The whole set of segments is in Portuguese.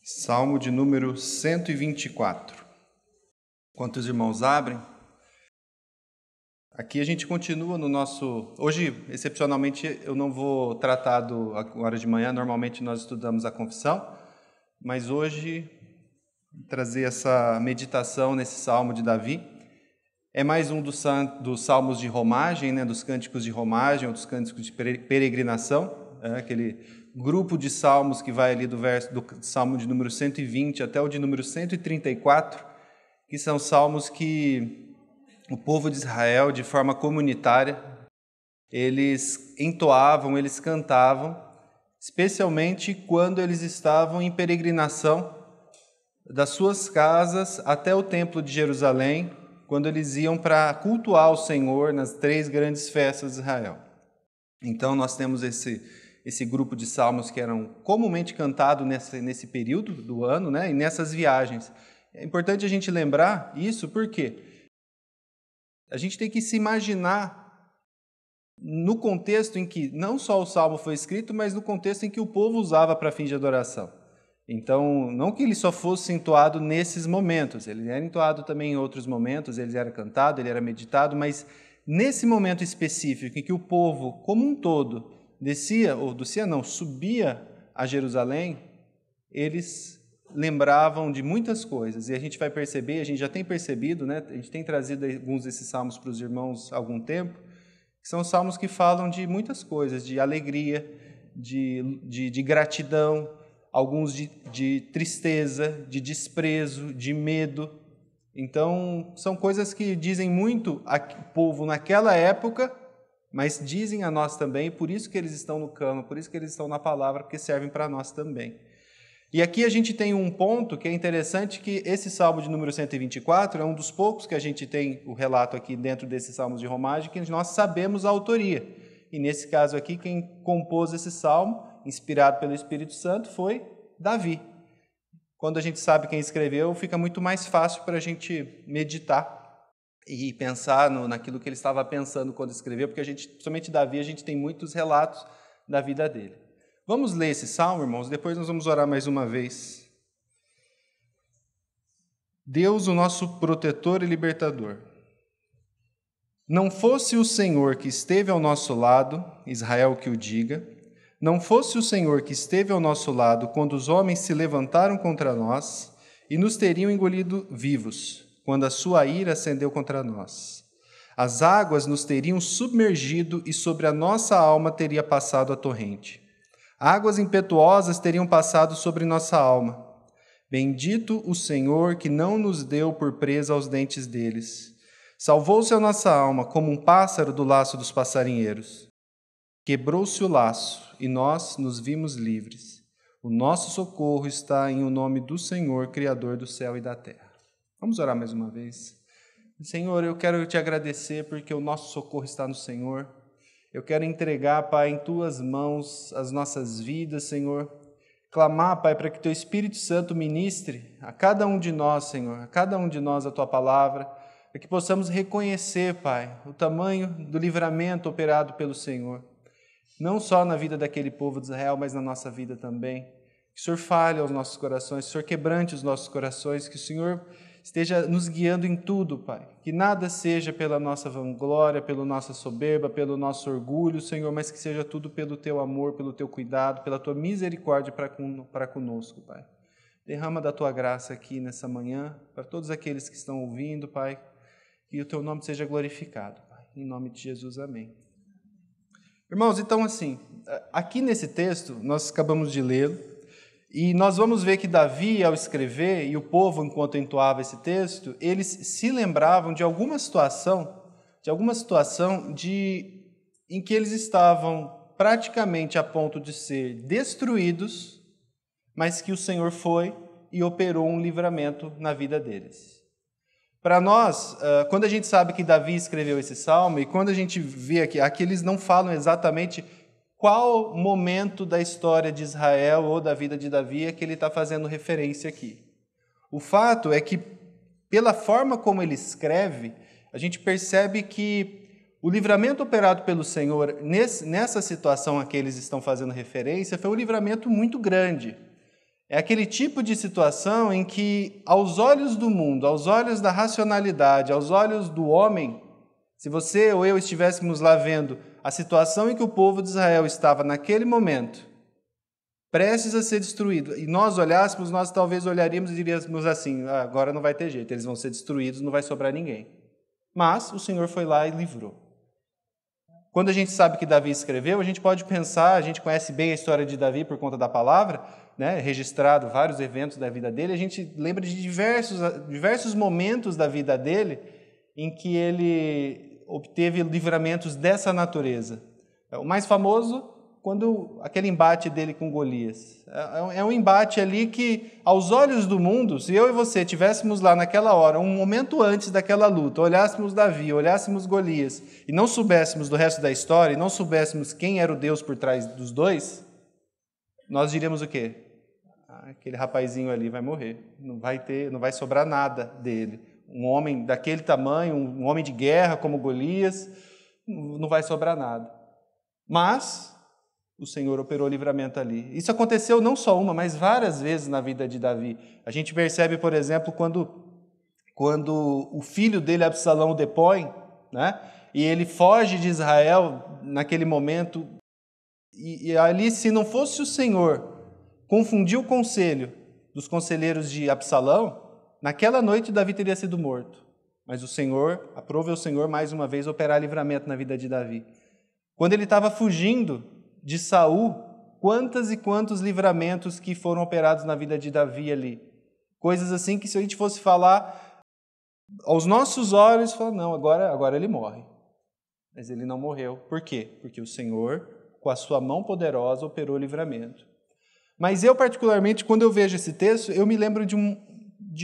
Salmo de número 124. Enquanto os irmãos abrem, aqui a gente continua no nosso... Hoje, excepcionalmente, eu não vou tratar agora de manhã, normalmente nós estudamos a confissão, mas hoje, trazer essa meditação nesse Salmo de Davi, é mais um dos salmos de romagem, dos cânticos de romagem, ou dos cânticos de peregrinação, aquele grupo de salmos que vai ali do salmo de número 120 até o de número 134, que são salmos que o povo de Israel, de forma comunitária, eles entoavam, eles cantavam, especialmente quando eles estavam em peregrinação das suas casas até o templo de Jerusalém, quando eles iam para cultuar o Senhor nas 3 grandes festas de Israel. Então nós temos esse grupo de salmos que eram comumente cantados nesse período do ano, e nessas viagens. É importante a gente lembrar isso porque a gente tem que se imaginar no contexto em que não só o salmo foi escrito, mas no contexto em que o povo usava para fins de adoração. Então, não que ele só fosse entoado nesses momentos, ele era entoado também em outros momentos, ele era cantado, ele era meditado, mas nesse momento específico em que o povo, como um todo, subia a Jerusalém, eles lembravam de muitas coisas. E a gente vai perceber, a gente já tem percebido, a gente tem trazido alguns desses salmos para os irmãos há algum tempo, que são salmos que falam de muitas coisas, de alegria, de gratidão, alguns de tristeza, de desprezo, de medo. Então, são coisas que dizem muito ao povo naquela época, mas dizem a nós também, por isso que eles estão no cânon, por isso que eles estão na palavra, porque servem para nós também. E aqui a gente tem um ponto que é interessante, que esse salmo de número 124 é um dos poucos que a gente tem o relato aqui dentro desses salmos de romagem, que nós sabemos a autoria. E nesse caso aqui, quem compôs esse salmo, inspirado pelo Espírito Santo, foi Davi. Quando a gente sabe quem escreveu, fica muito mais fácil para a gente meditar e pensar naquilo que ele estava pensando quando escreveu, porque somente Davi, a gente tem muitos relatos da vida dele. Vamos ler esse salmo, irmãos, depois nós vamos orar mais uma vez. Deus, o nosso protetor e libertador. Não fosse o Senhor que esteve ao nosso lado, Israel que o diga, não fosse o Senhor que esteve ao nosso lado quando os homens se levantaram contra nós e nos teriam engolido vivos, quando a sua ira acendeu contra nós. As águas nos teriam submergido e sobre a nossa alma teria passado a torrente. Águas impetuosas teriam passado sobre nossa alma. Bendito o Senhor que não nos deu por presa aos dentes deles. Salvou-se a nossa alma como um pássaro do laço dos passarinheiros. Quebrou-se o laço e nós nos vimos livres. O nosso socorro está em o nome do Senhor, Criador do céu e da terra. Vamos orar mais uma vez. Senhor, eu quero te agradecer porque o nosso socorro está no Senhor. Eu quero entregar, Pai, em Tuas mãos as nossas vidas, Senhor. Clamar, Pai, para que Teu Espírito Santo ministre a cada um de nós, Senhor, a cada um de nós a Tua palavra, para que possamos reconhecer, Pai, o tamanho do livramento operado pelo Senhor. Não só na vida daquele povo de Israel, mas na nossa vida também. Que o Senhor fale aos nossos corações, que o Senhor quebrante os nossos corações, que o Senhor esteja nos guiando em tudo, Pai. Que nada seja pela nossa vanglória, pela nossa soberba, pelo nosso orgulho, Senhor, mas que seja tudo pelo Teu amor, pelo Teu cuidado, pela Tua misericórdia para conosco, Pai. Derrama da Tua graça aqui nessa manhã, para todos aqueles que estão ouvindo, Pai, que o Teu nome seja glorificado, Pai. Em nome de Jesus, amém. Irmãos, então assim, aqui nesse texto, nós acabamos de lê-lo, e nós vamos ver que Davi, ao escrever, e o povo, enquanto entoava esse texto, eles se lembravam de alguma situação em que eles estavam praticamente a ponto de ser destruídos, mas que o Senhor foi e operou um livramento na vida deles. Para nós, quando a gente sabe que Davi escreveu esse salmo, e quando a gente vê aqui eles não falam exatamente qual momento da história de Israel ou da vida de Davi é que ele está fazendo referência aqui. O fato é que, pela forma como ele escreve, a gente percebe que o livramento operado pelo Senhor nessa situação a que eles estão fazendo referência foi um livramento muito grande. É aquele tipo de situação em que, aos olhos do mundo, aos olhos da racionalidade, aos olhos do homem, se você ou eu estivéssemos lá vendo a situação em que o povo de Israel estava naquele momento, prestes a ser destruído, e nós olhássemos, nós talvez olharíamos e diríamos assim, agora não vai ter jeito, eles vão ser destruídos, não vai sobrar ninguém. Mas o Senhor foi lá e livrou. Quando a gente sabe que Davi escreveu, a gente pode pensar, a gente conhece bem a história de Davi por conta da palavra, né, registrado vários eventos da vida dele, a gente lembra de diversos momentos da vida dele em que ele obteve livramentos dessa natureza. O mais famoso, quando aquele embate dele com Golias. É um embate ali que, aos olhos do mundo, se eu e você estivéssemos lá naquela hora, um momento antes daquela luta, olhássemos Davi, olhássemos Golias, e não soubéssemos do resto da história, e não soubéssemos quem era o Deus por trás dos dois, nós diríamos o quê? Aquele rapazinho ali vai morrer, não vai sobrar nada dele. Um homem daquele tamanho, um homem de guerra como Golias, não vai sobrar nada. Mas o Senhor operou livramento ali. Isso aconteceu não só uma, mas várias vezes na vida de Davi. A gente percebe, por exemplo, quando o filho dele, Absalão, o depõe, né? E ele foge de Israel naquele momento. E ali, se não fosse o Senhor confundir o conselho dos conselheiros de Absalão, naquela noite Davi teria sido morto. Mas o Senhor, aprove o Senhor mais uma vez operar livramento na vida de Davi. Quando ele estava fugindo de Saul, quantas e quantos livramentos que foram operados na vida de Davi ali. Coisas assim que, se a gente fosse falar aos nossos olhos, fala, não, agora ele morre. Mas ele não morreu. Por quê? Porque o Senhor, com a sua mão poderosa, operou livramento. Mas eu, particularmente, quando eu vejo esse texto, eu me lembro de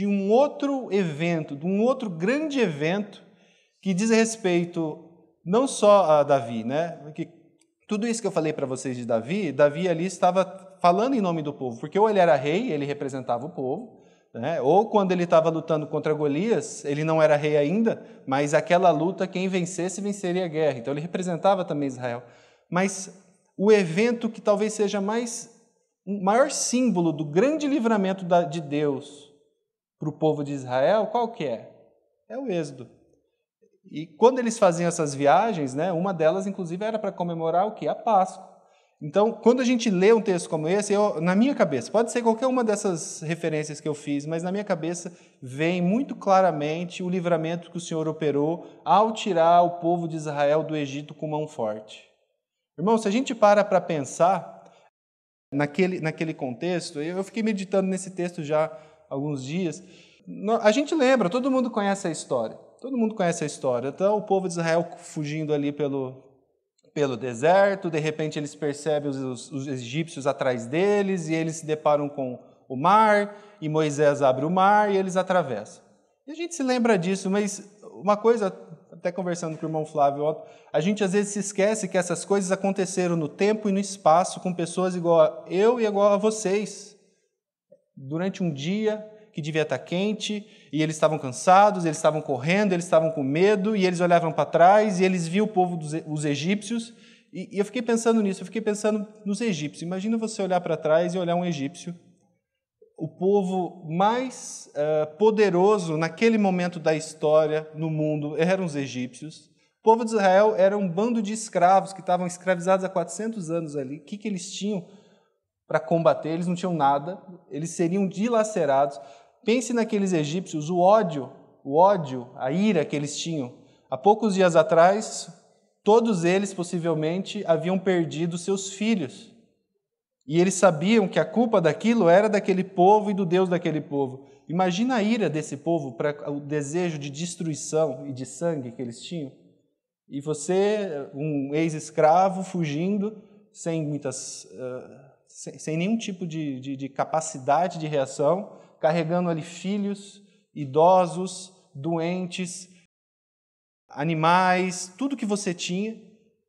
um outro evento, de um outro grande evento que diz respeito não só a Davi, né? Porque tudo isso que eu falei para vocês de Davi, Davi ali estava falando em nome do povo, porque ou ele era rei, ele representava o povo, né? Ou quando ele estava lutando contra Golias, ele não era rei ainda, mas aquela luta, quem vencesse, venceria a guerra. Então ele representava também Israel. Mas o evento que talvez seja o maior símbolo do grande livramento de Deus para o povo de Israel, qual que é? É o Êxodo. E quando eles faziam essas viagens, né, uma delas, inclusive, era para comemorar o quê? A Páscoa. Então, quando a gente lê um texto como esse, na minha cabeça, pode ser qualquer uma dessas referências que eu fiz, mas na minha cabeça vem muito claramente o livramento que o Senhor operou ao tirar o povo de Israel do Egito com mão forte. Irmão, se a gente para pensar naquele contexto, eu fiquei meditando nesse texto já há alguns dias, a gente lembra, todo mundo conhece a história. Todo mundo conhece a história. Então, o povo de Israel fugindo ali pelo deserto, de repente eles percebem os egípcios atrás deles, e eles se deparam com o mar, e Moisés abre o mar, e eles atravessam. E a gente se lembra disso, mas uma coisa, até conversando com o irmão Flávio, a gente às vezes se esquece que essas coisas aconteceram no tempo e no espaço, com pessoas igual a eu e igual a vocês, durante um dia que devia estar quente, e eles estavam cansados, eles estavam correndo, eles estavam com medo, e eles olhavam para trás, e eles viam o povo dos egípcios, e eu fiquei pensando nisso, eu fiquei pensando nos egípcios. Imagina você olhar para trás e olhar um egípcio, o povo mais poderoso naquele momento da história no mundo eram os egípcios. O povo de Israel era um bando de escravos que estavam escravizados há 400 anos ali. O que eles tinham para combater? Eles não tinham nada, eles seriam dilacerados. Pense naqueles egípcios, o ódio, a ira que eles tinham. Há poucos dias atrás, todos eles possivelmente haviam perdido seus filhos. E eles sabiam que a culpa daquilo era daquele povo e do Deus daquele povo. Imagina a ira desse povo para o desejo de destruição e de sangue que eles tinham. E você, um ex-escravo, fugindo, sem nenhum tipo de capacidade de reação, carregando ali filhos, idosos, doentes, animais, tudo que você tinha,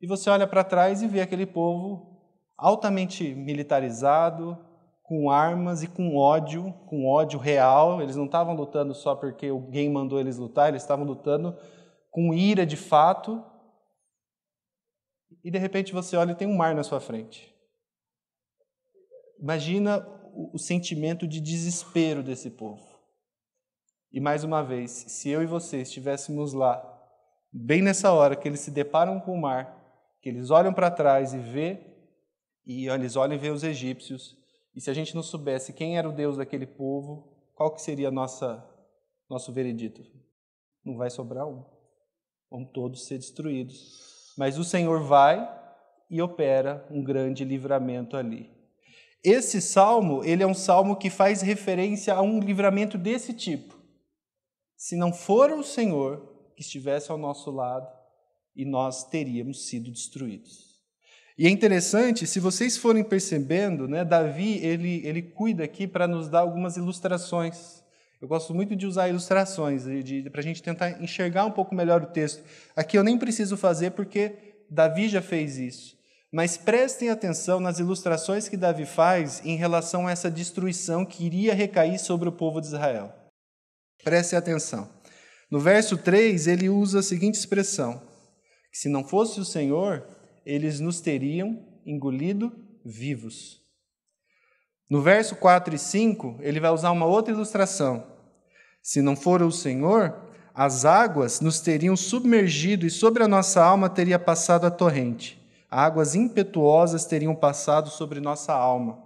e você olha para trás e vê aquele povo altamente militarizado, com armas e com ódio real. Eles não estavam lutando só porque alguém mandou eles lutar, eles estavam lutando com ira de fato, e de repente você olha e tem um mar na sua frente. Imagina o sentimento de desespero desse povo. E mais uma vez, se eu e você estivéssemos lá, bem nessa hora que eles se deparam com o mar, que eles olham para trás eles olham e vê os egípcios, e se a gente não soubesse quem era o Deus daquele povo, qual que seria nosso veredito? Não vai sobrar um. Vão todos ser destruídos. Mas o Senhor vai e opera um grande livramento ali. Esse salmo, ele é um salmo que faz referência a um livramento desse tipo. Se não for o Senhor que estivesse ao nosso lado, e nós teríamos sido destruídos. E é interessante, se vocês forem percebendo, né, Davi, ele cuida aqui para nos dar algumas ilustrações. Eu gosto muito de usar ilustrações, para a gente tentar enxergar um pouco melhor o texto. Aqui eu nem preciso fazer, porque Davi já fez isso. Mas prestem atenção nas ilustrações que Davi faz em relação a essa destruição que iria recair sobre o povo de Israel. Prestem atenção. No verso 3, ele usa a seguinte expressão: que se não fosse o Senhor, eles nos teriam engolido vivos. No verso 4 e 5, ele vai usar uma outra ilustração. Se não for o Senhor, as águas nos teriam submergido e sobre a nossa alma teria passado a torrente. Águas impetuosas teriam passado sobre nossa alma.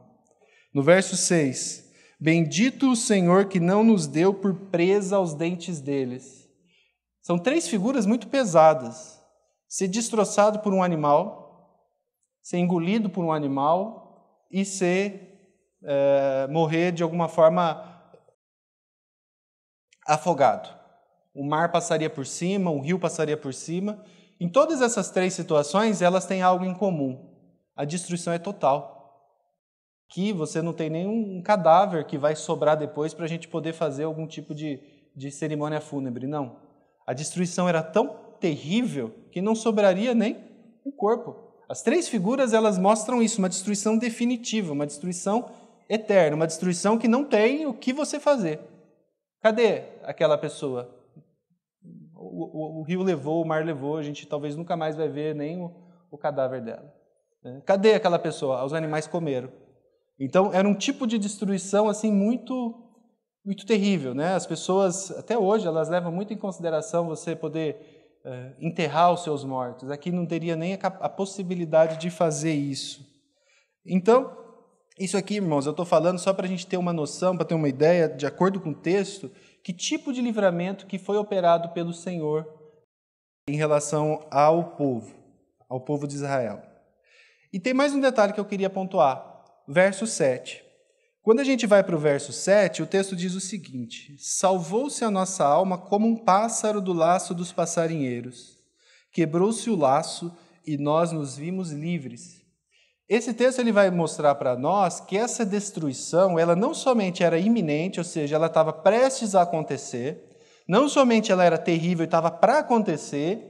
No verso 6, bendito o Senhor que não nos deu por presa aos dentes deles. São 3 figuras muito pesadas. Ser destroçado por um animal, ser engolido por um animal e morrer de alguma forma afogado. O mar passaria por cima, o rio passaria por cima. Em todas essas 3 situações, elas têm algo em comum. A destruição é total. Que você não tem nenhum cadáver que vai sobrar depois para a gente poder fazer algum tipo de cerimônia fúnebre, não. A destruição era tão terrível que não sobraria nem um corpo. As 3 figuras, elas mostram isso, uma destruição definitiva, uma destruição eterna, uma destruição que não tem o que você fazer. Cadê aquela pessoa? O rio levou, o mar levou, a gente talvez nunca mais vai ver nem o cadáver dela. Cadê aquela pessoa? Os animais comeram. Então, era um tipo de destruição assim muito, muito terrível, né? As pessoas, até hoje, elas levam muito em consideração você poder enterrar os seus mortos. Aqui não teria nem a possibilidade de fazer isso. Então, isso aqui, irmãos, eu estou falando só para a gente ter uma noção, para ter uma ideia, de acordo com o texto, que tipo de livramento que foi operado pelo Senhor em relação ao povo de Israel. E tem mais um detalhe que eu queria pontuar. Verso 7. Quando a gente vai para o verso 7, o texto diz o seguinte: salvou-se a nossa alma como um pássaro do laço dos passarinheiros. Quebrou-se o laço e nós nos vimos livres. Esse texto ele vai mostrar para nós que essa destruição, ela não somente era iminente, ou seja, ela estava prestes a acontecer, não somente ela era terrível e estava para acontecer,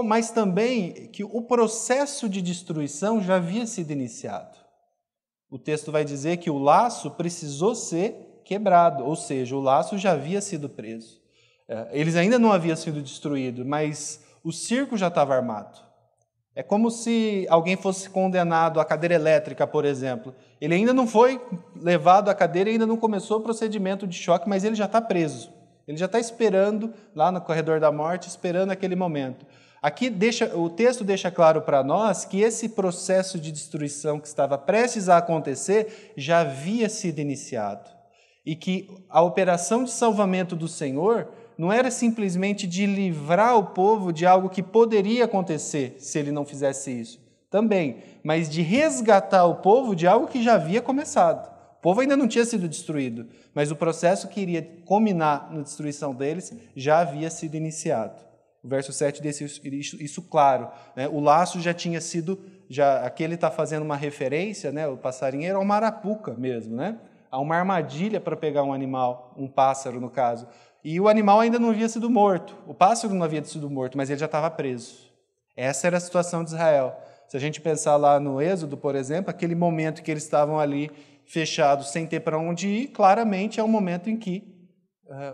mas também que o processo de destruição já havia sido iniciado. O texto vai dizer que o laço precisou ser quebrado, ou seja, o laço já havia sido preso. Eles ainda não haviam sido destruídos, mas o circo já estava armado. É como se alguém fosse condenado à cadeira elétrica, por exemplo. Ele ainda não foi levado à cadeira, ainda não começou o procedimento de choque, mas ele já está preso. Ele já está esperando, lá no corredor da morte, esperando aquele momento. Aqui o texto deixa claro para nós que esse processo de destruição que estava prestes a acontecer já havia sido iniciado. E que a operação de salvamento do Senhor não era simplesmente de livrar o povo de algo que poderia acontecer se ele não fizesse isso, também, mas de resgatar o povo de algo que já havia começado. O povo ainda não tinha sido destruído, mas o processo que iria culminar na destruição deles já havia sido iniciado. O verso 7 deixa isso claro, né? O laço já tinha sido, aqui ele está fazendo uma referência, né? O passarinheiro, a uma arapuca mesmo, né? A uma armadilha para pegar um animal, um pássaro no caso. E o animal ainda não havia sido morto. O pássaro não havia sido morto, mas ele já estava preso. Essa era a situação de Israel. Se a gente pensar lá no Êxodo, por exemplo, aquele momento que eles estavam ali fechados, sem ter para onde ir, claramente é um momento em que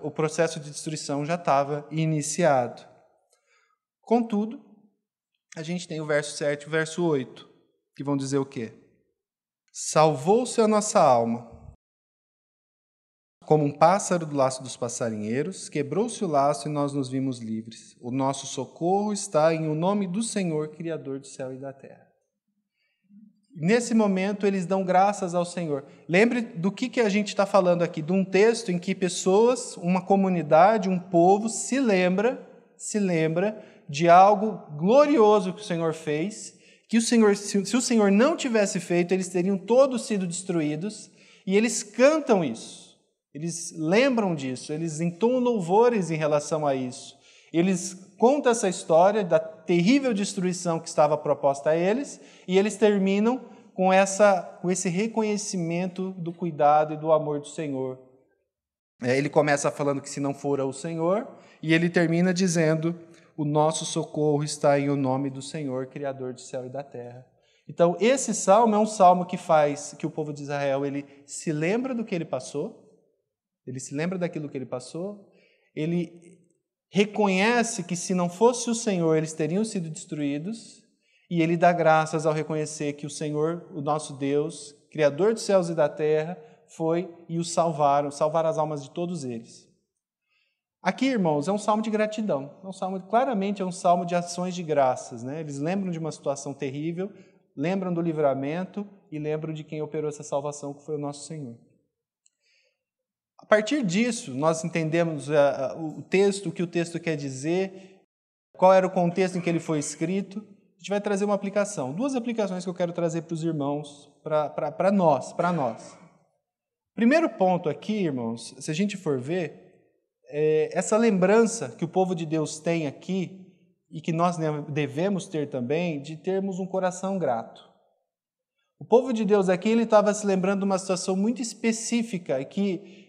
o processo de destruição já estava iniciado. Contudo, a gente tem o verso 7 e o verso 8, que vão dizer o quê? Salvou-se a nossa alma. Como um pássaro do laço dos passarinheiros, quebrou-se o laço e nós nos vimos livres. O nosso socorro está em o nome do Senhor, Criador do céu e da terra. Nesse momento, eles dão graças ao Senhor. Lembre do que a gente está falando aqui, de um texto em que pessoas, uma comunidade, um povo, se lembra de algo glorioso que o Senhor fez, que o Senhor, se o Senhor não tivesse feito, eles teriam todos sido destruídos, e eles cantam isso, eles lembram disso, eles entoam louvores em relação a isso. Eles contam essa história da terrível destruição que estava proposta a eles, e eles terminam com esse reconhecimento do cuidado e do amor do Senhor. Ele começa falando que se não fora o Senhor, e ele termina dizendo: o nosso socorro está em o nome do Senhor, Criador do céu e da terra. Então, esse salmo é um salmo que faz que o povo de Israel ele se lembra do que ele passou, ele se lembra daquilo que ele passou, ele reconhece que se não fosse o Senhor, eles teriam sido destruídos, e ele dá graças ao reconhecer que o Senhor, o nosso Deus, Criador dos céus e da terra, foi e os salvar as almas de todos eles. Aqui, irmãos, é um salmo de gratidão, claramente é um salmo de ações de graças, né? Eles lembram de uma situação terrível, lembram do livramento e lembram de quem operou essa salvação, que foi o nosso Senhor. A partir disso, nós entendemos o texto, o que o texto quer dizer, qual era o contexto em que ele foi escrito. A gente vai trazer uma aplicação, 2 aplicações que eu quero trazer para os irmãos, para nós. Primeiro ponto aqui, irmãos, se a gente for ver, essa lembrança que o povo de Deus tem aqui, e que nós devemos ter também, de termos um coração grato. O povo de Deus aqui, ele estava se lembrando de uma situação muito específica, e que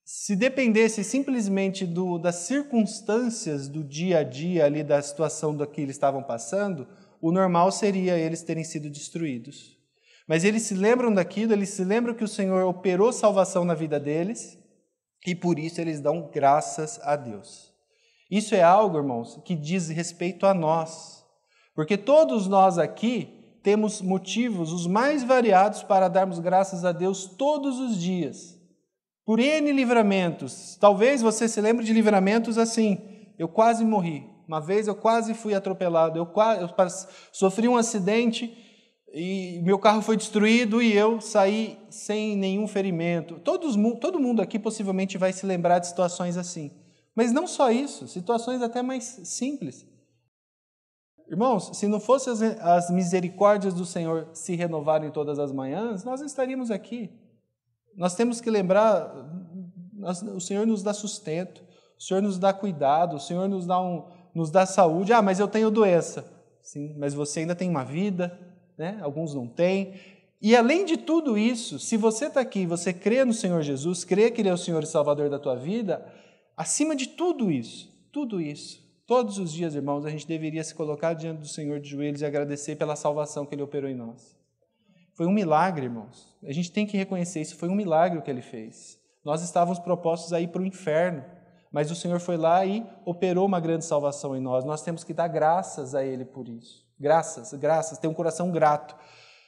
se dependesse simplesmente das circunstâncias do dia a dia, ali, da situação do que eles estavam passando, o normal seria eles terem sido destruídos. Mas eles se lembram daquilo, eles se lembram que o Senhor operou salvação na vida deles, e por isso eles dão graças a Deus. Isso é algo, irmãos, que diz respeito a nós, porque todos nós aqui temos motivos os mais variados para darmos graças a Deus todos os dias. Por N livramentos. Talvez você se lembre de livramentos assim: eu quase morri, uma vez eu quase fui atropelado, eu sofri um acidente e meu carro foi destruído e eu saí sem nenhum ferimento. Todo mundo aqui possivelmente vai se lembrar de situações assim. Mas não só isso, situações até mais simples. Irmãos, se não fossem as misericórdias do Senhor se renovarem todas as manhãs, nós não estaríamos aqui. Nós temos que lembrar, o Senhor nos dá sustento, o Senhor nos dá cuidado, o Senhor nos dá saúde. Ah, mas eu tenho doença. Sim, mas você ainda tem uma vida, né? Alguns não têm. E além de tudo isso, se você está aqui, você crê no Senhor Jesus, crê que Ele é o Senhor e Salvador da tua vida, acima de tudo isso, todos os dias, irmãos, a gente deveria se colocar diante do Senhor de joelhos e agradecer pela salvação que Ele operou em nós. Foi um milagre, irmãos. A gente tem que reconhecer isso. Foi um milagre o que Ele fez. Nós estávamos propostos a ir para o inferno, mas o Senhor foi lá e operou uma grande salvação em nós. Nós temos que dar graças a Ele por isso. Graças, ter um coração grato.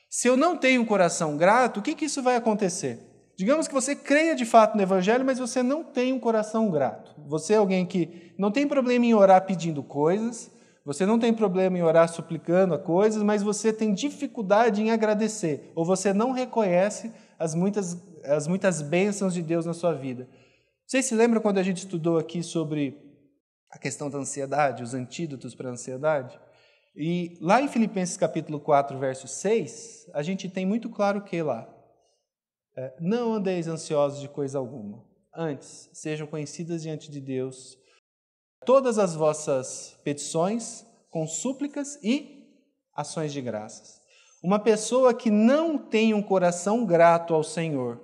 Se eu não tenho um coração grato, o que isso vai acontecer? Digamos que você creia de fato no Evangelho, mas você não tem um coração grato. Você é alguém que não tem problema em orar pedindo coisas, você não tem problema em orar suplicando a coisas, mas você tem dificuldade em agradecer, ou você não reconhece as muitas bênçãos de Deus na sua vida. Vocês se lembram quando a gente estudou aqui sobre a questão da ansiedade, os antídotos para a ansiedade? E lá em Filipenses capítulo 4, verso 6, a gente tem muito claro o que lá? Não andeis ansiosos de coisa alguma, antes sejam conhecidas diante de Deus todas as vossas petições com súplicas e ações de graças. Uma pessoa que não tem um coração grato ao Senhor,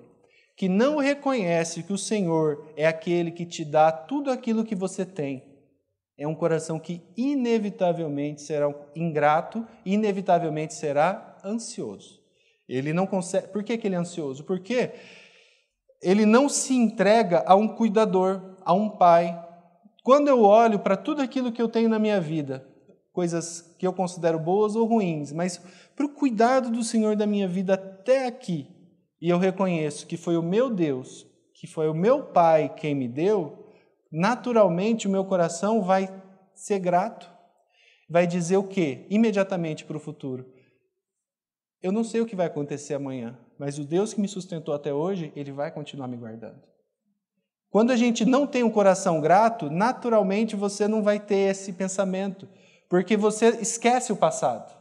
que não reconhece que o Senhor é aquele que te dá tudo aquilo que você tem, é um coração que inevitavelmente será ingrato, inevitavelmente será ansioso. Ele não consegue. Por que ele é ansioso? Porque ele não se entrega a um cuidador, a um pai. Quando eu olho para tudo aquilo que eu tenho na minha vida, coisas que eu considero boas ou ruins, mas para o cuidado do Senhor da minha vida até aqui, e eu reconheço que foi o meu Deus, que foi o meu Pai quem me deu, naturalmente o meu coração vai ser grato. Vai dizer o quê? Imediatamente para o futuro. Eu não sei o que vai acontecer amanhã, mas o Deus que me sustentou até hoje, Ele vai continuar me guardando. Quando a gente não tem um coração grato, naturalmente você não vai ter esse pensamento, porque você esquece o passado.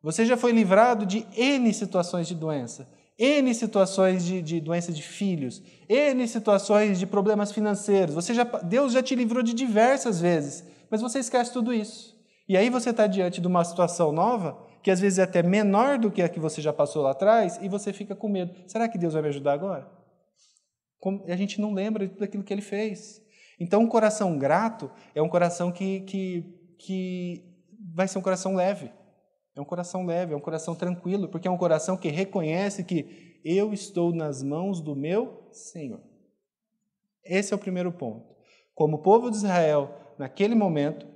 Você já foi livrado de N situações de doença, N situações de doença de filhos, N situações de problemas financeiros. Deus já te livrou de diversas vezes, mas você esquece tudo isso. E aí você está diante de uma situação nova, que às vezes é até menor do que a que você já passou lá atrás, e você fica com medo. Será que Deus vai me ajudar agora? A gente não lembra daquilo que Ele fez. Então, um coração grato é um coração que vai ser um coração leve. É um coração leve, é um coração tranquilo, porque é um coração que reconhece que eu estou nas mãos do meu Senhor. Esse é o primeiro ponto. Como povo de Israel, naquele momento,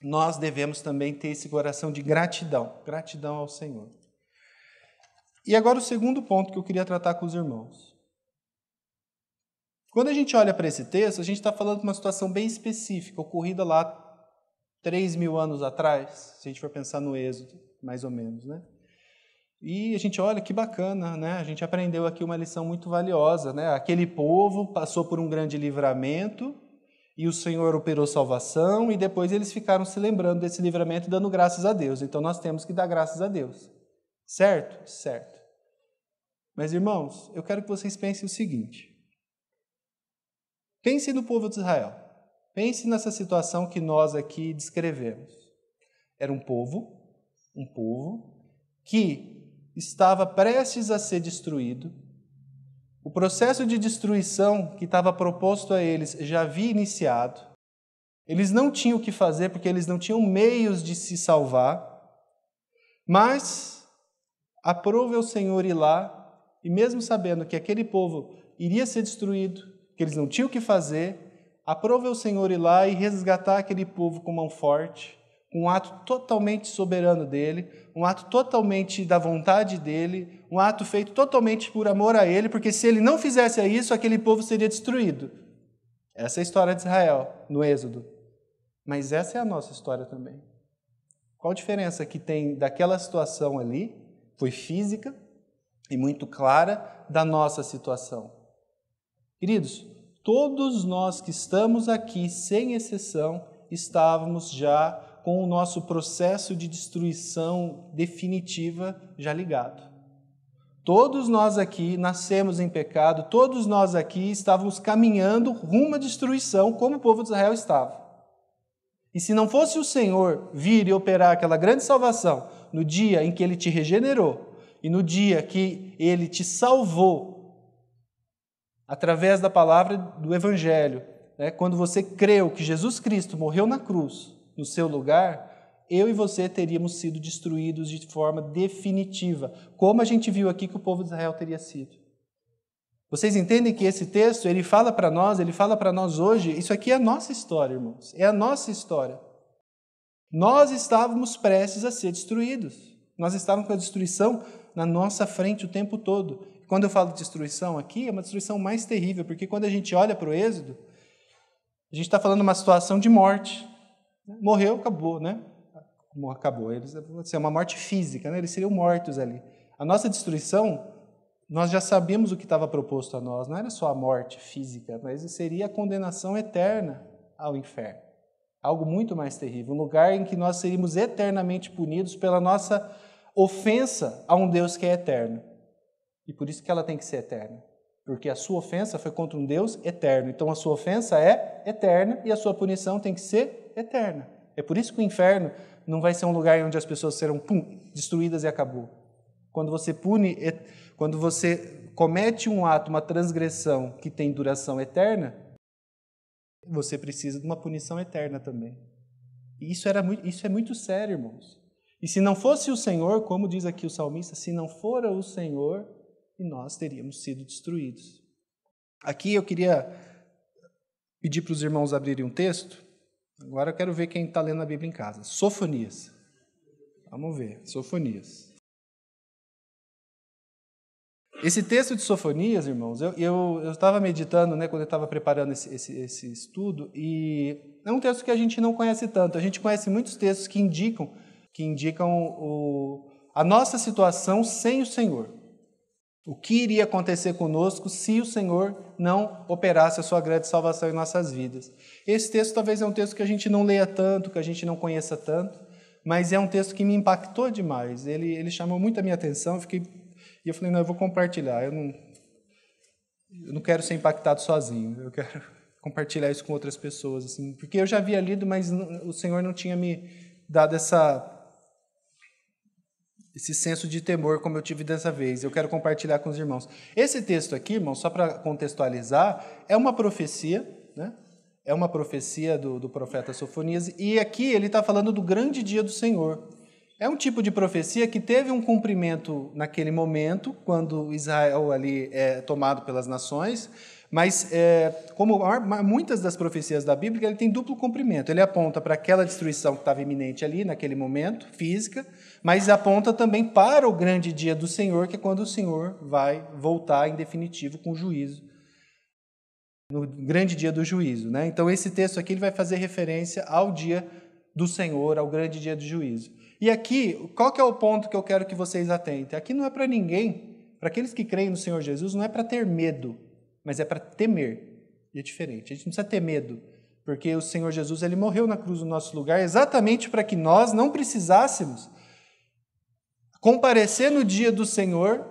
nós devemos também ter esse coração de gratidão, gratidão ao Senhor. E agora o segundo ponto que eu queria tratar com os irmãos. Quando a gente olha para esse texto, a gente está falando de uma situação bem específica, ocorrida lá 3.000 anos atrás, se a gente for pensar no Êxodo, mais ou menos, né? E a gente olha que bacana, né? A gente aprendeu aqui uma lição muito valiosa, né? Aquele povo passou por um grande livramento e o Senhor operou salvação e depois eles ficaram se lembrando desse livramento e dando graças a Deus. Então nós temos que dar graças a Deus. Certo? Certo. Mas, irmãos, eu quero que vocês pensem o seguinte. Pense no povo de Israel. Pense nessa situação que nós aqui descrevemos. Era um povo que estava prestes a ser destruído. O processo de destruição que estava proposto a eles já havia iniciado. Eles não tinham o que fazer porque eles não tinham meios de se salvar. Mas aprove ao Senhor ir lá e mesmo sabendo que aquele povo iria ser destruído, que eles não tinham o que fazer, aprove ao Senhor ir lá e resgatar aquele povo com mão forte, um ato totalmente soberano dele, um ato totalmente da vontade dele, um ato feito totalmente por amor a ele, porque se ele não fizesse isso, aquele povo seria destruído. Essa é a história de Israel, no Êxodo. Mas essa é a nossa história também. Qual a diferença que tem daquela situação ali, foi física e muito clara, da nossa situação? Queridos, todos nós que estamos aqui, sem exceção, estávamos já com o nosso processo de destruição definitiva já ligado. Todos nós aqui nascemos em pecado, todos nós aqui estávamos caminhando rumo à destruição, como o povo de Israel estava. E se não fosse o Senhor vir e operar aquela grande salvação no dia em que Ele te regenerou e no dia que Ele te salvou, através da palavra do Evangelho, né? Quando você creu que Jesus Cristo morreu na cruz, no seu lugar, eu e você teríamos sido destruídos de forma definitiva, como a gente viu aqui que o povo de Israel teria sido. Vocês entendem que esse texto, ele fala para nós hoje, isso aqui é a nossa história, irmãos, é a nossa história. Nós estávamos prestes a ser destruídos, nós estávamos com a destruição na nossa frente o tempo todo. Quando eu falo de destruição aqui, é uma destruição mais terrível, porque quando a gente olha para o Êxodo, a gente está falando de uma situação de morte. Morreu, acabou, né? Acabou. Eles, é uma morte física, né? Eles seriam mortos ali. A nossa destruição, nós já sabíamos o que estava proposto a nós. Não era só a morte física, mas seria a condenação eterna ao inferno. Algo muito mais terrível. Um lugar em que nós seríamos eternamente punidos pela nossa ofensa a um Deus que é eterno. E por isso que ela tem que ser eterna. Porque a sua ofensa foi contra um Deus eterno. Então a sua ofensa é eterna e a sua punição tem que ser eterna. É por isso que o inferno não vai ser um lugar onde as pessoas serão destruídas e acabou. Quando você quando você comete um ato, uma transgressão que tem duração eterna, você precisa de uma punição eterna também. E isso é muito sério, irmãos. E se não fosse o Senhor, como diz aqui o salmista, se não fora o Senhor, nós teríamos sido destruídos. Aqui eu queria pedir para os irmãos abrirem um texto. Agora eu quero ver quem está lendo a Bíblia em casa. Sofonias. Vamos ver, Sofonias. Esse texto de Sofonias, irmãos, eu estava meditando, né, quando eu estava preparando esse estudo, e é um texto que a gente não conhece tanto. A gente conhece muitos textos que indicam a nossa situação sem o Senhor. O que iria acontecer conosco se o Senhor não operasse a sua grande salvação em nossas vidas. Esse texto talvez é um texto que a gente não leia tanto, que a gente não conheça tanto, mas é um texto que me impactou demais. Ele chamou muito a minha atenção, e eu falei, não, eu vou compartilhar, eu não quero ser impactado sozinho, eu quero compartilhar isso com outras pessoas, assim, porque eu já havia lido, mas o Senhor não tinha me dado esse senso de temor como eu tive dessa vez. Eu quero compartilhar com os irmãos. Esse texto aqui, irmãos, só para contextualizar, é uma profecia, né? É uma profecia do profeta Sofonias, e aqui ele está falando do grande dia do Senhor. É um tipo de profecia que teve um cumprimento naquele momento, quando Israel ali é tomado pelas nações, mas como muitas das profecias da Bíblia, ele tem duplo cumprimento. Ele aponta para aquela destruição que estava iminente ali, naquele momento, física, mas aponta também para o grande dia do Senhor, que é quando o Senhor vai voltar em definitivo com juízo, no grande dia do juízo, né? Então, esse texto aqui ele vai fazer referência ao dia do Senhor, ao grande dia do juízo. E aqui, qual que é o ponto que eu quero que vocês atentem? Aqui não é para ninguém, para aqueles que creem no Senhor Jesus, não é para ter medo, mas é para temer. E é diferente, a gente não precisa ter medo, porque o Senhor Jesus ele morreu na cruz no nosso lugar, exatamente para que nós não precisássemos comparecer no dia do Senhor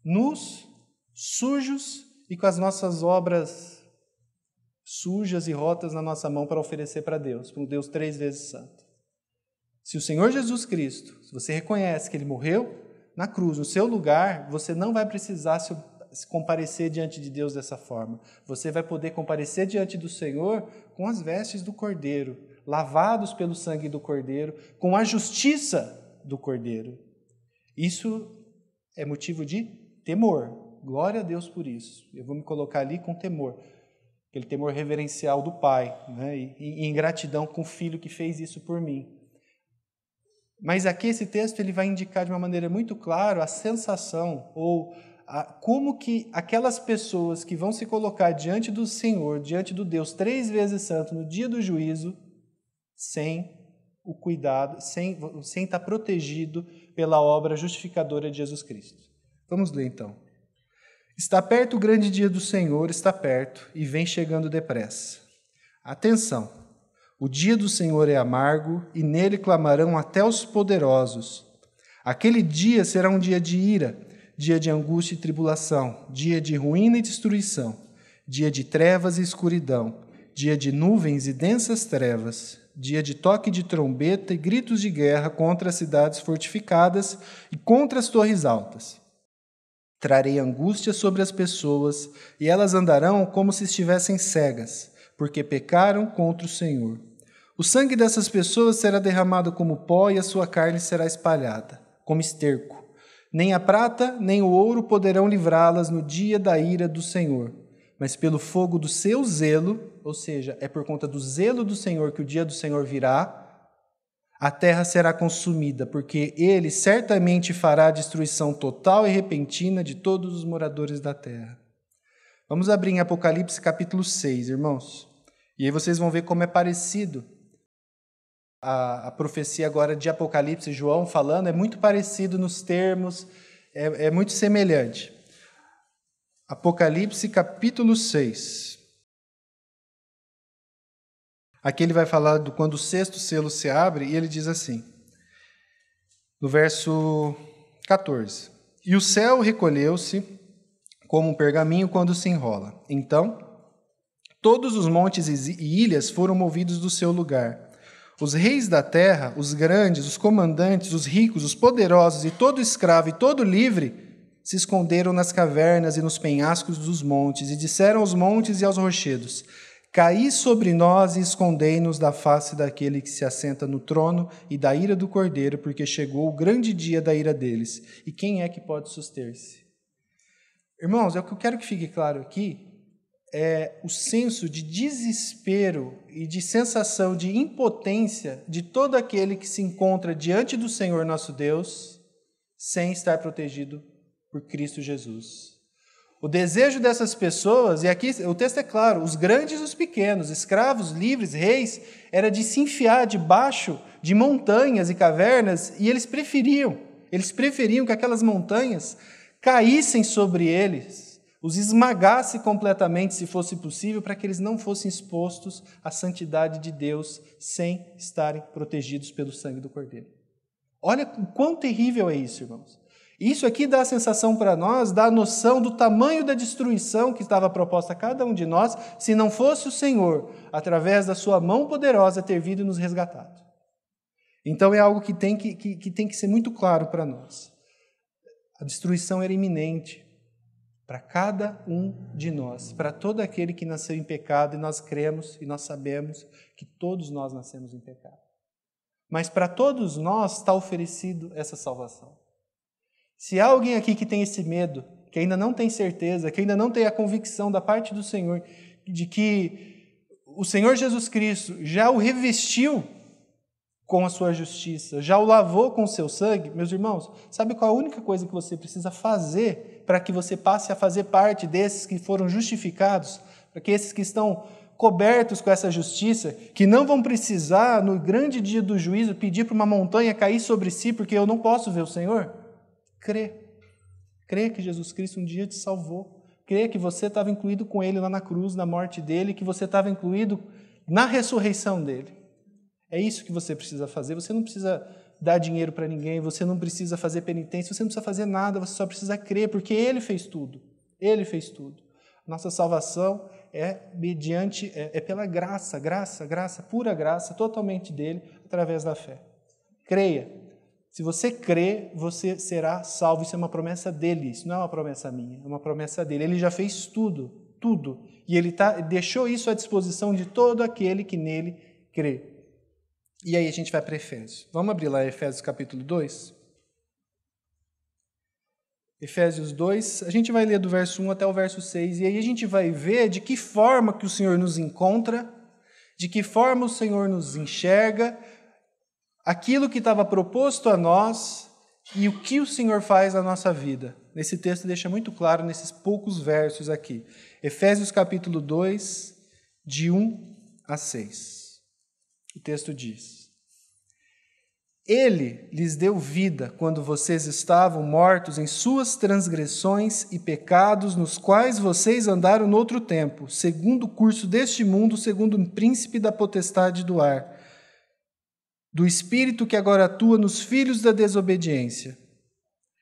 nus, sujos e com as nossas obras sujas e rotas na nossa mão para oferecer para Deus, para um Deus 3 vezes santo. Se o Senhor Jesus Cristo, se você reconhece que Ele morreu na cruz, no seu lugar, você não vai precisar se comparecer diante de Deus dessa forma. Você vai poder comparecer diante do Senhor com as vestes do Cordeiro, lavados pelo sangue do Cordeiro, com a justiça do Cordeiro. Isso é motivo de temor. Glória a Deus por isso. Eu vou me colocar ali com temor. Aquele temor reverencial do Pai, né? E em gratidão com o Filho que fez isso por mim. Mas aqui esse texto ele vai indicar de uma maneira muito clara a sensação ou como que aquelas pessoas que vão se colocar diante do Senhor, diante do Deus 3 vezes santo no dia do juízo, sem o cuidado, sem estar protegido pela obra justificadora de Jesus Cristo. Vamos ler então. Está perto o grande dia do Senhor, está perto e vem chegando depressa. Atenção! O dia do Senhor é amargo e nele clamarão até os poderosos. Aquele dia será um dia de ira, dia de angústia e tribulação, dia de ruína e destruição, dia de trevas e escuridão, dia de nuvens e densas trevas, dia de toque de trombeta e gritos de guerra contra as cidades fortificadas e contra as torres altas. Trarei angústia sobre as pessoas e elas andarão como se estivessem cegas, porque pecaram contra o Senhor. O sangue dessas pessoas será derramado como pó e a sua carne será espalhada, como esterco. Nem a prata nem o ouro poderão livrá-las no dia da ira do Senhor. Mas pelo fogo do seu zelo, ou seja, é por conta do zelo do Senhor que o dia do Senhor virá, a terra será consumida, porque ele certamente fará a destruição total e repentina de todos os moradores da terra. Vamos abrir em Apocalipse capítulo 6, irmãos. E aí vocês vão ver como é parecido a profecia agora de Apocalipse, João falando, é muito parecido nos termos, é muito semelhante. Apocalipse capítulo 6. Aqui ele vai falar de quando o 6º selo se abre, e ele diz assim, no verso 14: E o céu recolheu-se como um pergaminho quando se enrola. Então, todos os montes e ilhas foram movidos do seu lugar. Os reis da terra, os grandes, os comandantes, os ricos, os poderosos e todo escravo e todo livre se esconderam nas cavernas e nos penhascos dos montes e disseram aos montes e aos rochedos: Caí sobre nós e escondei-nos da face daquele que se assenta no trono e da ira do Cordeiro, porque chegou o grande dia da ira deles. E quem é que pode suster-se? Irmãos, o que eu quero que fique claro aqui é o senso de desespero e de sensação de impotência de todo aquele que se encontra diante do Senhor nosso Deus sem estar protegido por Cristo Jesus. O desejo dessas pessoas, e aqui o texto é claro, os grandes e os pequenos, escravos, livres, reis, era de se enfiar debaixo de montanhas e cavernas, e eles preferiam que aquelas montanhas caíssem sobre eles, os esmagasse completamente, se fosse possível, para que eles não fossem expostos à santidade de Deus sem estarem protegidos pelo sangue do Cordeiro. Olha o quão terrível é isso, irmãos. Isso aqui dá a sensação para nós, dá a noção do tamanho da destruição que estava proposta a cada um de nós, se não fosse o Senhor, através da sua mão poderosa, ter vindo e nos resgatado. Então é algo que tem que ser muito claro para nós. A destruição era iminente para cada um de nós, para todo aquele que nasceu em pecado, e nós cremos e nós sabemos que todos nós nascemos em pecado. Mas para todos nós está oferecido essa salvação. Se há alguém aqui que tem esse medo, que ainda não tem certeza, que ainda não tem a convicção da parte do Senhor, de que o Senhor Jesus Cristo já o revestiu com a sua justiça, já o lavou com o seu sangue, meus irmãos, sabe qual a única coisa que você precisa fazer para que você passe a fazer parte desses que foram justificados, para que esses que estão cobertos com essa justiça, que não vão precisar, no grande dia do juízo, pedir para uma montanha cair sobre si, porque eu não posso ver o Senhor? Crê que Jesus Cristo um dia te salvou. Crê que você estava incluído com Ele lá na cruz, na morte dEle, que você estava incluído na ressurreição dEle. É isso que você precisa fazer. Você não precisa dar dinheiro para ninguém, você não precisa fazer penitência, você não precisa fazer nada, você só precisa crer, porque Ele fez tudo. Ele fez tudo. Nossa salvação é pela graça, pura graça, totalmente dEle, através da fé. Creia. Se você crê, você será salvo. Isso é uma promessa dele, isso não é uma promessa minha, é uma promessa dele. Ele já fez tudo. E ele deixou isso à disposição de todo aquele que nele crê. E aí a gente vai para Efésios. Vamos abrir lá Efésios capítulo 2? Efésios 2, a gente vai ler do verso 1 até o verso 6, e aí a gente vai ver de que forma que o Senhor nos encontra, de que forma o Senhor nos enxerga, aquilo que estava proposto a nós e o que o Senhor faz na nossa vida. Nesse texto deixa muito claro, nesses poucos versos aqui. Efésios capítulo 2, de 1 a 6. O texto diz: Ele lhes deu vida quando vocês estavam mortos em suas transgressões e pecados, nos quais vocês andaram no outro tempo, segundo o curso deste mundo, segundo o príncipe da potestade do ar, do Espírito que agora atua nos filhos da desobediência.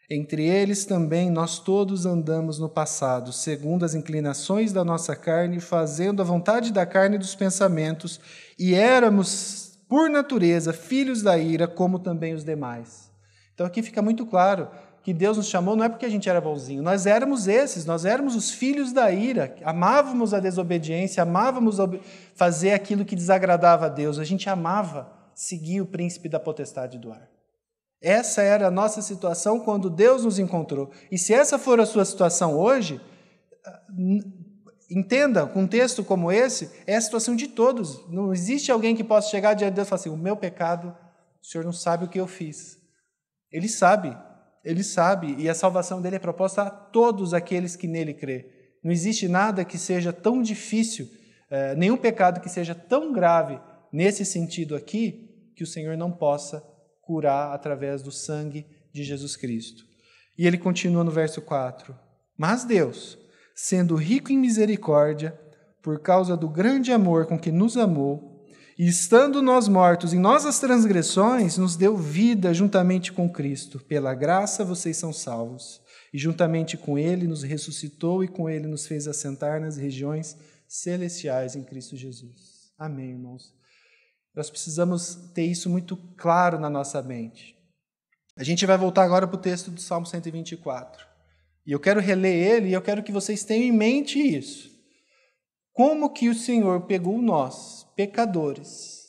Entre eles também nós todos andamos no passado, segundo as inclinações da nossa carne, fazendo a vontade da carne e dos pensamentos, e éramos, por natureza, filhos da ira, como também os demais. Então aqui fica muito claro que Deus nos chamou não é porque a gente era bonzinho, nós éramos os filhos da ira, amávamos a desobediência, amávamos fazer aquilo que desagradava a Deus, a gente amava seguir o príncipe da potestade do ar. Essa era a nossa situação quando Deus nos encontrou. E se essa for a sua situação hoje, entenda, com um texto como esse, é a situação de todos. Não existe alguém que possa chegar diante de Deus e falar assim: o meu pecado, o Senhor não sabe o que eu fiz. Ele sabe, e a salvação dele é proposta a todos aqueles que nele crê. Não existe nada que seja tão difícil, nenhum pecado que seja tão grave nesse sentido aqui, que o Senhor não possa curar através do sangue de Jesus Cristo. E ele continua no verso 4. Mas Deus, sendo rico em misericórdia, por causa do grande amor com que nos amou, e estando nós mortos em nossas transgressões, nos deu vida juntamente com Cristo. Pela graça vocês são salvos. E juntamente com Ele nos ressuscitou e com Ele nos fez assentar nas regiões celestiais em Cristo Jesus. Amém, irmãos? Nós precisamos ter isso muito claro na nossa mente. A gente vai voltar agora para o texto do Salmo 124. E eu quero reler ele e eu quero que vocês tenham em mente isso. Como que o Senhor pegou nós, pecadores,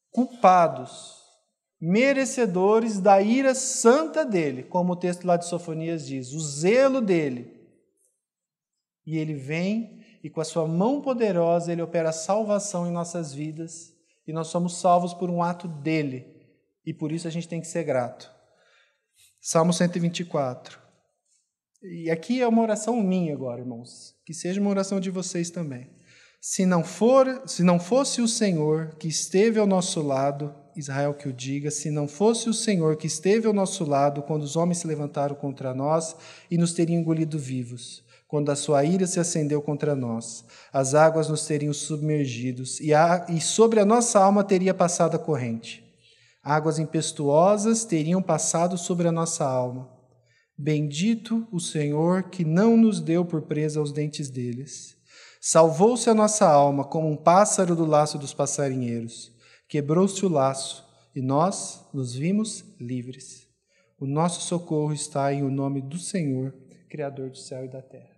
culpados, merecedores da ira santa dele, como o texto lá de Sofonias diz, o zelo dele. E ele vem e com a sua mão poderosa ele opera a salvação em nossas vidas. E nós somos salvos por um ato dele. E por isso a gente tem que ser grato. Salmo 124. E aqui é uma oração minha agora, irmãos. Que seja uma oração de vocês também. Se não fosse o Senhor que esteve ao nosso lado, Israel que o diga, se não fosse o Senhor que esteve ao nosso lado quando os homens se levantaram contra nós e nos teriam engolido vivos, quando a sua ira se acendeu contra nós, as águas nos teriam submergidos e sobre a nossa alma teria passado a corrente. Águas impetuosas teriam passado sobre a nossa alma. Bendito o Senhor que não nos deu por presa aos dentes deles. Salvou-se a nossa alma como um pássaro do laço dos passarinheiros. Quebrou-se o laço e nós nos vimos livres. O nosso socorro está em o nome do Senhor, Criador do céu e da terra.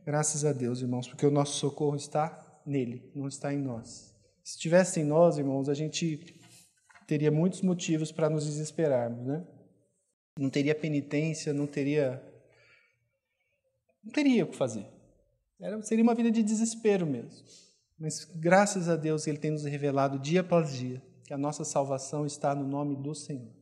Graças a Deus, irmãos, porque o nosso socorro está nele, não está em nós. Se estivesse em nós, irmãos, a gente teria muitos motivos para nos desesperarmos, né? Não teria penitência, não teria o que fazer. Seria uma vida de desespero mesmo. Mas graças a Deus Ele tem nos revelado dia após dia que a nossa salvação está no nome do Senhor.